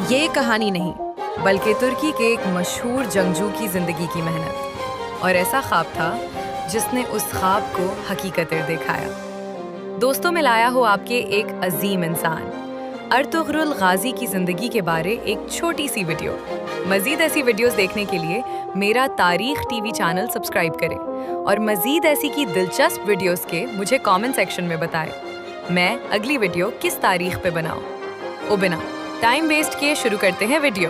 یہ کہانی نہیں بلکہ ترکی کے ایک مشہور جنگجو کی زندگی کی محنت اور ایسا خواب تھا جس نے اس خواب کو حقیقت دکھایا۔ دوستوں میں لایا ہو آپ کے ایک عظیم انسان ارطغرل غازی کی زندگی کے بارے ایک چھوٹی سی ویڈیو۔ مزید ایسی ویڈیوز دیکھنے کے لیے میرا تاریخ ٹی وی چینل سبسکرائب کریں اور مزید ایسی کی دلچسپ ویڈیوز کے مجھے کامنٹ سیکشن میں بتائیں میں اگلی ویڈیو کس تاریخ پہ بناؤں۔ بنا ٹائم ویسٹ کیے شروع کرتے ہیں ویڈیو۔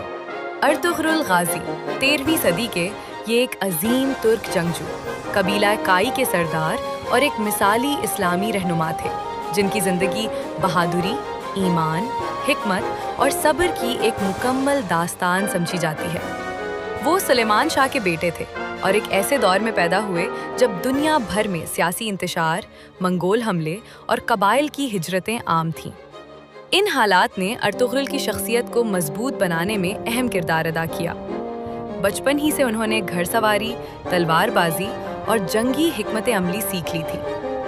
ارطغرل غازی 13ویں صدی کے یہ ایک عظیم ترک جنگجو، قبیلہ کائی کے سردار اور ایک مثالی اسلامی رہنما تھے جن کی زندگی بہادری، ایمان، حکمت اور صبر کی ایک مکمل داستان سمجھی جاتی ہے۔ وہ سلیمان شاہ کے بیٹے تھے اور ایک ایسے دور میں پیدا ہوئے جب دنیا بھر میں سیاسی انتشار، منگول حملے اور قبائل کی ہجرتیں عام تھیں۔ ان حالات نے ارطغرل کی شخصیت کو مضبوط بنانے میں اہم کردار ادا کیا۔ بچپن ہی سے انہوں نے گھڑ سواری، تلوار بازی اور جنگی حکمت عملی سیکھ لی تھی،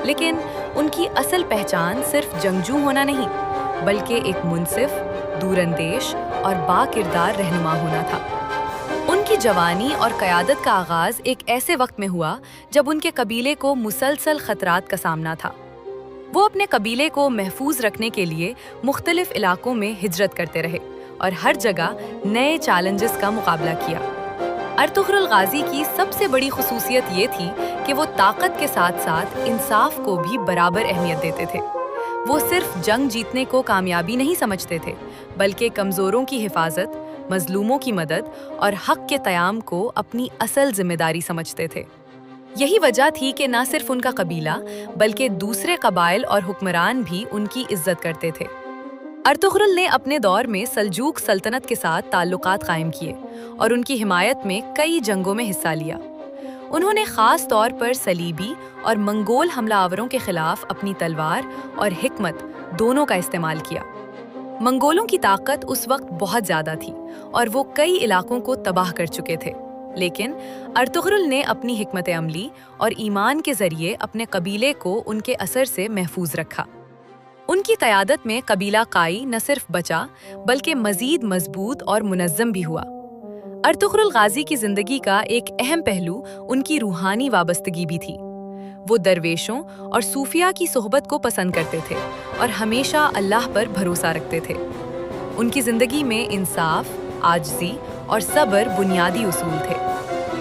لیکن ان کی اصل پہچان صرف جنگجو ہونا نہیں بلکہ ایک منصف، دور اندیش اور با کردار رہنما ہونا تھا۔ ان کی جوانی اور قیادت کا آغاز ایک ایسے وقت میں ہوا جب ان کے قبیلے کو مسلسل خطرات کا سامنا تھا۔ وہ اپنے قبیلے کو محفوظ رکھنے کے لیے مختلف علاقوں میں ہجرت کرتے رہے اور ہر جگہ نئے چیلنجز کا مقابلہ کیا۔ ارطغرل غازی کی سب سے بڑی خصوصیت یہ تھی کہ وہ طاقت کے ساتھ ساتھ انصاف کو بھی برابر اہمیت دیتے تھے۔ وہ صرف جنگ جیتنے کو کامیابی نہیں سمجھتے تھے بلکہ کمزوروں کی حفاظت، مظلوموں کی مدد اور حق کے قیام کو اپنی اصل ذمہ داری سمجھتے تھے۔ یہی وجہ تھی کہ نہ صرف ان کا قبیلہ بلکہ دوسرے قبائل اور حکمران بھی ان کی عزت کرتے تھے۔ ارطغرل نے اپنے دور میں سلجوق سلطنت کے ساتھ تعلقات قائم کیے اور ان کی حمایت میں کئی جنگوں میں حصہ لیا۔ انہوں نے خاص طور پر صلیبی اور منگول حملہ آوروں کے خلاف اپنی تلوار اور حکمت دونوں کا استعمال کیا۔ منگولوں کی طاقت اس وقت بہت زیادہ تھی اور وہ کئی علاقوں کو تباہ کر چکے تھے، لیکن ارطغرل نے اپنی حکمت عملی اور ایمان کے ذریعے اپنے قبیلے کو ان کے اثر سے محفوظ رکھا۔ ان کی قیادت میں قبیلہ کائی نہ صرف بچا بلکہ مزید مضبوط اور منظم بھی ہوا۔ ارطغرل غازی کی زندگی کا ایک اہم پہلو ان کی روحانی وابستگی بھی تھی۔ وہ درویشوں اور صوفیاء کی صحبت کو پسند کرتے تھے اور ہمیشہ اللہ پر بھروسہ رکھتے تھے۔ ان کی زندگی میں انصاف، عاجزی اور صبر بنیادی اصول تھے۔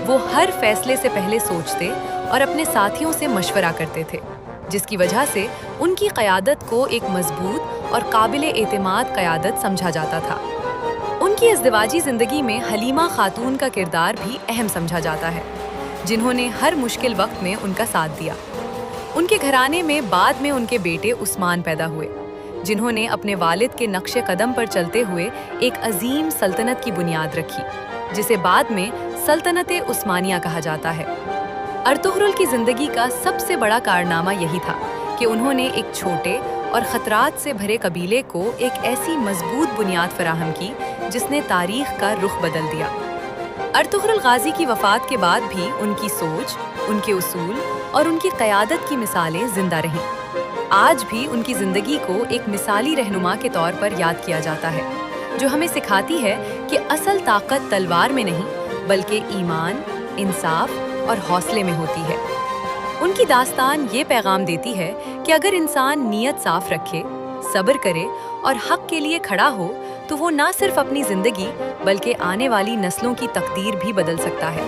وہ ہر فیصلے سے پہلے سوچتے اور اپنے ساتھیوں سے مشورہ کرتے تھے، جس کی وجہ سے ان کی قیادت کو ایک مضبوط اور قابل اعتماد قیادت سمجھا جاتا تھا۔ ان کی ازدواجی زندگی میں حلیمہ خاتون کا کردار بھی اہم سمجھا جاتا ہے، جنہوں نے ہر مشکل وقت میں ان کا ساتھ دیا۔ ان کے گھرانے میں بعد میں ان کے بیٹے عثمان پیدا ہوئے، جنہوں نے اپنے والد کے نقش قدم پر چلتے ہوئے ایک عظیم سلطنت کی بنیاد رکھی، جسے بعد میں سلطنت عثمانیہ کہا جاتا ہے۔ ارطغرل کی زندگی کا سب سے بڑا کارنامہ یہی تھا کہ انہوں نے ایک چھوٹے اور خطرات سے بھرے قبیلے کو ایک ایسی مضبوط بنیاد فراہم کی جس نے تاریخ کا رخ بدل دیا۔ ارطغرل غازی کی وفات کے بعد بھی ان کی سوچ، ان کے اصول اور ان کی قیادت کی مثالیں زندہ رہیں۔ آج بھی ان کی زندگی کو ایک مثالی رہنما کے طور پر یاد کیا جاتا ہے، جو ہمیں سکھاتی ہے کہ اصل طاقت تلوار میں نہیں بلکہ ایمان، انصاف اور حوصلے میں ہوتی ہے۔ ان کی داستان یہ پیغام دیتی ہے کہ اگر انسان نیت صاف رکھے، صبر کرے اور حق کے لیے کھڑا ہو تو وہ نہ صرف اپنی زندگی بلکہ آنے والی نسلوں کی تقدیر بھی بدل سکتا ہے۔